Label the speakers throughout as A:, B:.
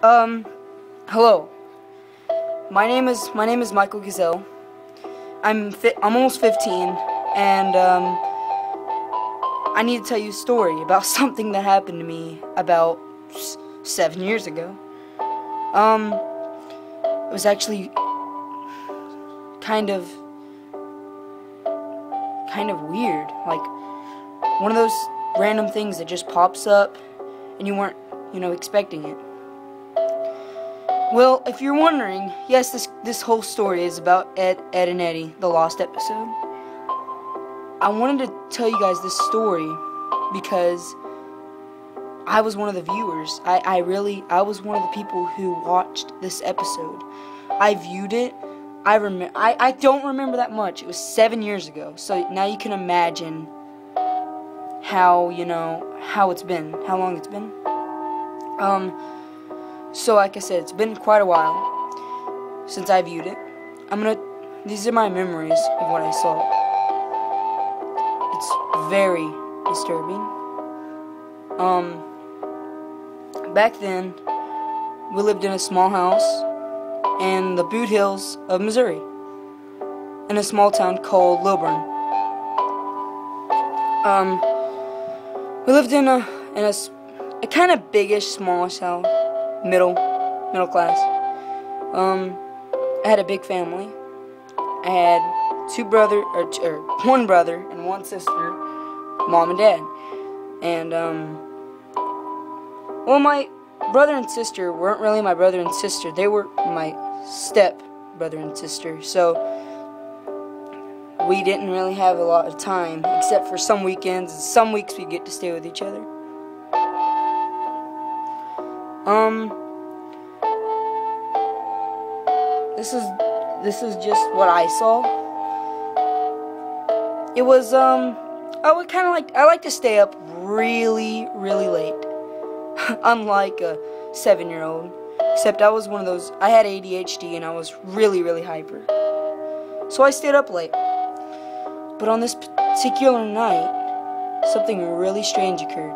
A: Hello. My name is Michael Gazelle. I'm almost 15, and I need to tell you a story about something that happened to me about 7 years ago. It was actually kind of weird, like one of those random things that just pops up and you weren't, expecting it. Well, if you're wondering, yes, this whole story is about Edd, Ed, and Eddy, the lost episode. I wanted to tell you guys this story because I was one of the viewers. I was one of the people who watched this episode. I viewed it. I don't remember that much. It was 7 years ago. So now you can imagine how it's been, how long it's been. So like I said, it's been quite a while since I viewed it. These are my memories of what I saw. It's very disturbing. Back then, we lived in a small house in the Boot Hills of Missouri, in a small town called Lilburn. We lived in a kind of biggish, smallish house, middle class. I had a big family. I had one brother and one sister, mom and dad. And well, my brother and sister weren't really my brother and sister. They were my step brother and sister. So we didn't really have a lot of time, except for some weekends. Some weeks we'd get to stay with each other. This is just what I saw. It was I like to stay up really late. Unlike a 7-year-old. Except I was one of those, I had ADHD and I was really hyper. So I stayed up late. But on this particular night, something really strange occurred.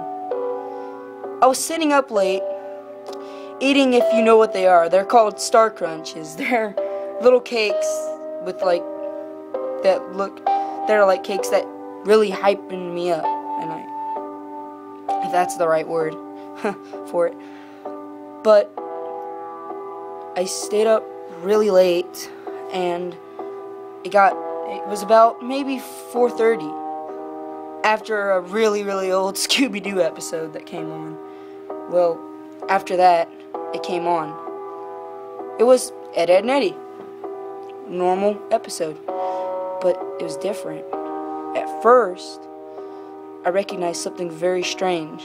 A: I was sitting up late, eating, if you know what they are. They're called Star Crunches. They're little cakes with they're like cakes that really hypen me up. And if that's the right word for it. But I stayed up really late, and it was about maybe 4:30 after a really old Scooby-Doo episode that came on. Well, after that, it came on. It was Edd, Ed, and Eddy. Normal episode. But it was different. At first, I recognized something very strange.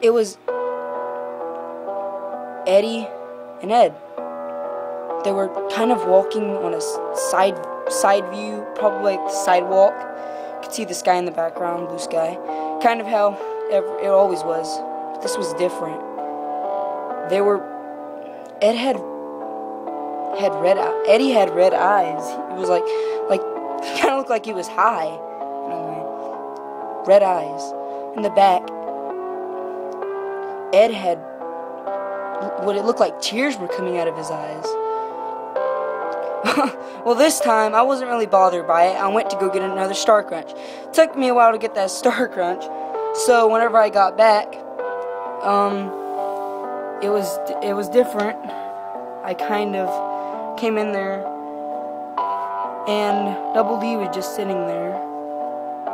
A: It was Eddy and Ed. They were kind of walking on a side view, probably like the sidewalk. You could see the sky in the background, blue sky. Kind of how it always was. But this was different. Ed had red eyes. Eddy had red eyes. It was like kind of looked like he was high. Red eyes. In the back, Ed had what it looked like tears were coming out of his eyes. Well, this time I wasn't really bothered by it. I went to go get another Star Crunch. It took me a while to get that Star Crunch, so whenever I got back, it was different. I kind of came in there, and Double D was just sitting there,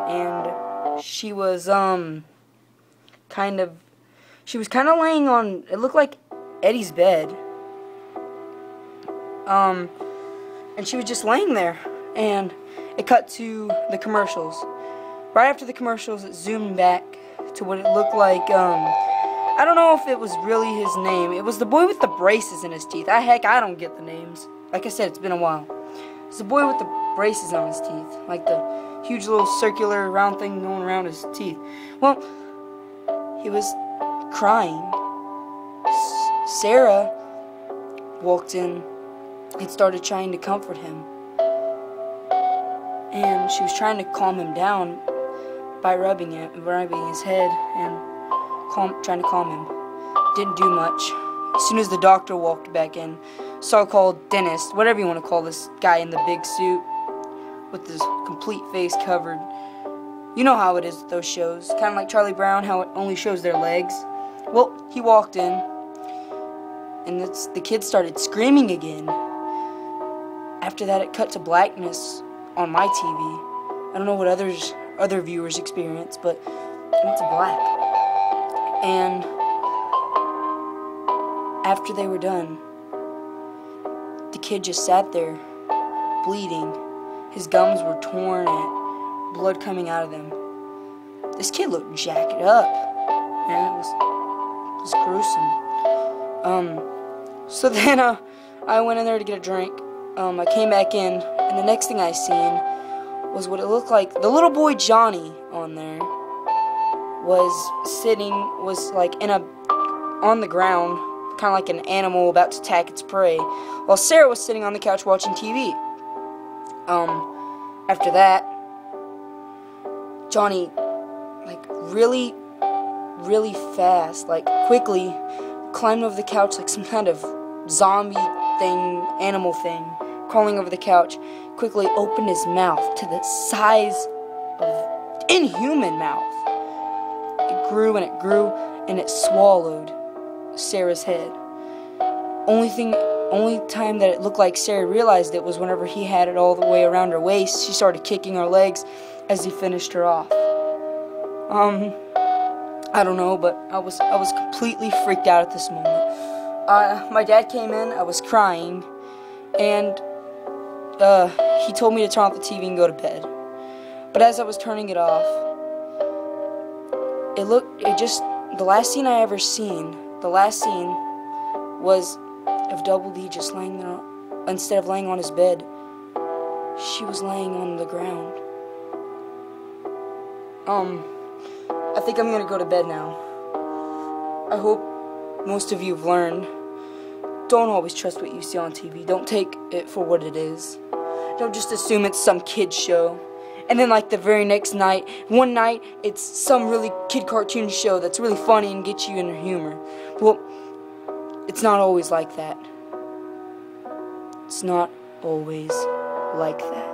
A: and she was kind of laying on, it looked like Eddy's bed. And she was just laying there, and it cut to the commercials. Right after the commercials, it zoomed back to what it looked like. I don't know if it was really his name. It was the boy with the braces in his teeth. I don't get the names. Like I said, it's been a while. It's the boy with the braces on his teeth, like the huge little circular round thing going around his teeth. Well, he was crying. Sarah walked in and started trying to comfort him. And she was trying to calm him down by rubbing his head and trying to calm him. didn't do much. As soon as the doctor walked back in, so-called dentist, whatever you want to call this guy in the big suit with his complete face covered. You know how it is with those shows, kind of like Charlie Brown, how it only shows their legs. Well, he walked in, and the kids started screaming again. After that, it cut to blackness on my TV. I don't know what other viewers experience, but it went to black. And after they were done, the kid just sat there, bleeding. His gums were torn and blood coming out of them. This kid looked jacked up, and it was gruesome. So then I went in there to get a drink. I came back in, and the next thing I seen was what it looked like. The little boy Johnny on there was like on the ground, kind of like an animal about to attack its prey, while Sarah was sitting on the couch watching TV. After that, Johnny, like really fast, like quickly climbed over the couch like some kind of zombie thing, animal thing, crawling over the couch, quickly opened his mouth to the size of inhuman mouth. It grew and it grew, and it swallowed Sarah's head. Only time that it looked like Sarah realized it was whenever he had it all the way around her waist. She started kicking her legs as he finished her off. I don't know, but I was completely freaked out at this moment. My dad came in. I was crying, and he told me to turn off the TV and go to bed. But as I was turning it off, the last scene I ever seen, was of Double D just laying there, instead of laying on his bed, she was laying on the ground. I think I'm gonna go to bed now. I hope most of you have learned. Don't always trust what you see on TV. Don't take it for what it is. Don't just assume it's some kid's show. And then like the very next night, one night, it's some really kid cartoon show that's really funny and gets you in your humor. Well, it's not always like that. It's not always like that.